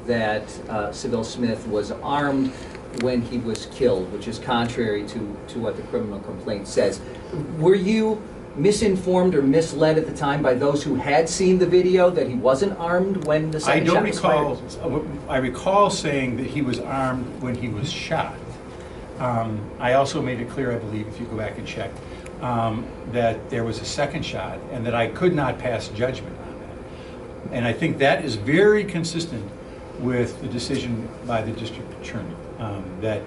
that Sylville Smith was armed when he was killed, which is contrary to what the criminal complaint says. Were you misinformed or misled at the time by those who had seen the video that he wasn't armed when the second shot was fired? I recall saying that he was armed when he was shot. I also made it clear, I believe, if you go back and check, that there was a second shot and that I could not pass judgment on that. And I think that is very consistent with the decision by the district attorney. That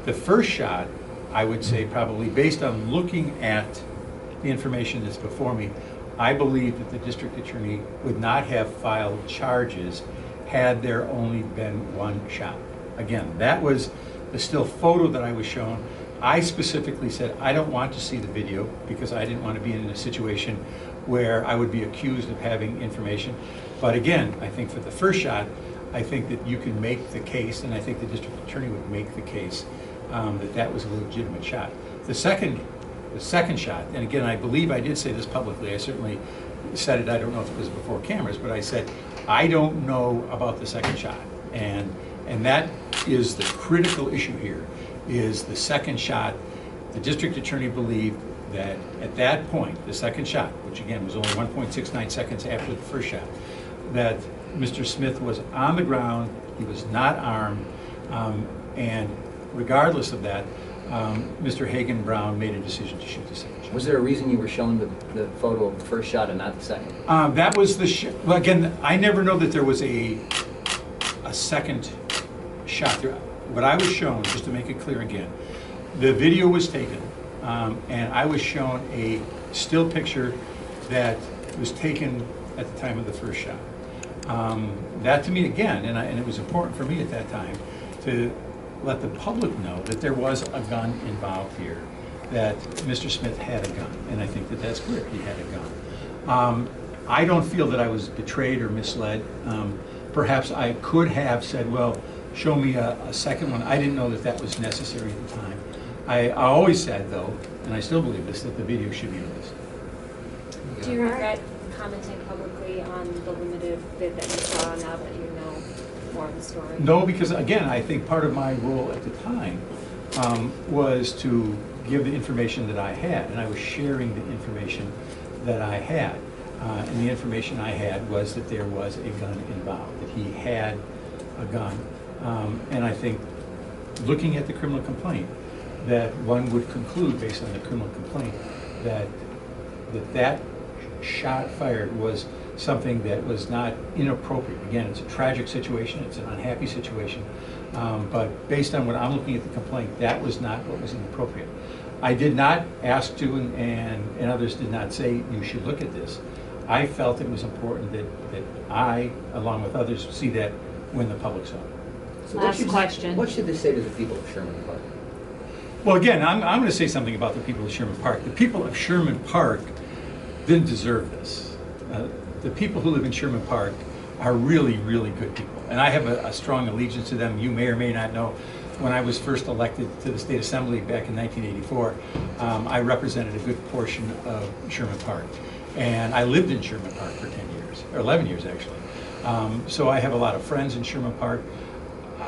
the first shot, I would say probably based on looking at the information that's before me, I believe that the district attorney would not have filed charges had there only been one shot. Again, that was the still photo that I was shown. I specifically said I don't want to see the video because I didn't want to be in a situation where I would be accused of having information. But again, I think for the first shot, I think that you can make the case, and I think the district attorney would make the case that that was a legitimate shot. The second shot, and again, I believe I did say this publicly, I certainly said it, I don't know if it was before cameras, but I said, I don't know about the second shot. And that is the critical issue here, is the second shot. The district attorney believed that at that point, the second shot, which again was only 1.69 seconds after the first shot, that Mr. Smith was on the ground, he was not armed, and regardless of that, Mr. Heaggan-Brown made a decision to shoot the second shot. Was there a reason you were showing the photo of the first shot and not the second? That was the well, again, I never know that there was a second shot there. What I was shown, just to make it clear again, the video was taken, and I was shown a still picture that was taken at the time of the first shot. That to me, again, and it was important for me at that time to let the public know that there was a gun involved here, that Mr. Smith had a gun, and I think that that's clear, he had a gun. I don't feel that I was betrayed or misled. Perhaps I could have said, well, show me a second one. I didn't know that that was necessary at the time. I always said, though, and I still believe this, that the video should be released. Do you regret commenting publicly on the limited bit that you saw now that you know more of the story? No, because again, I think part of my role at the time was to give the information that I had, and I was sharing the information that I had. And the information I had was that there was a gun involved, that he had a gun. And I think looking at the criminal complaint, that one would conclude based on the criminal complaint that that shot fired was something that was not inappropriate. Again, it's a tragic situation, it's an unhappy situation, but based on what I'm looking at the complaint, that was not what was inappropriate. I did not ask to, and others did not say you should look at this. I felt it was important that I, along with others, see that when the public saw it. So Last question. What should this say to the people of Sherman Park? Well, again, I'm going to say something about the people of Sherman Park. The people of Sherman Park didn't deserve this. The people who live in Sherman Park are really, really good people. And I have a strong allegiance to them. You may or may not know, when I was first elected to the State Assembly back in 1984, I represented a good portion of Sherman Park. And I lived in Sherman Park for 10 years, or 11 years actually. So I have a lot of friends in Sherman Park.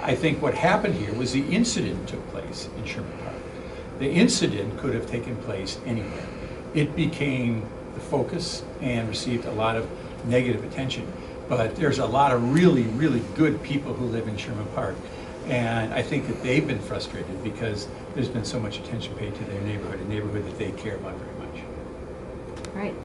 I think what happened here was the incident took place in Sherman Park. The incident could have taken place anywhere. It became the focus and received a lot of negative attention. But there's a lot of really, really good people who live in Sherman Park. And I think that they've been frustrated because there's been so much attention paid to their neighborhood, a neighborhood that they care about very much. All right.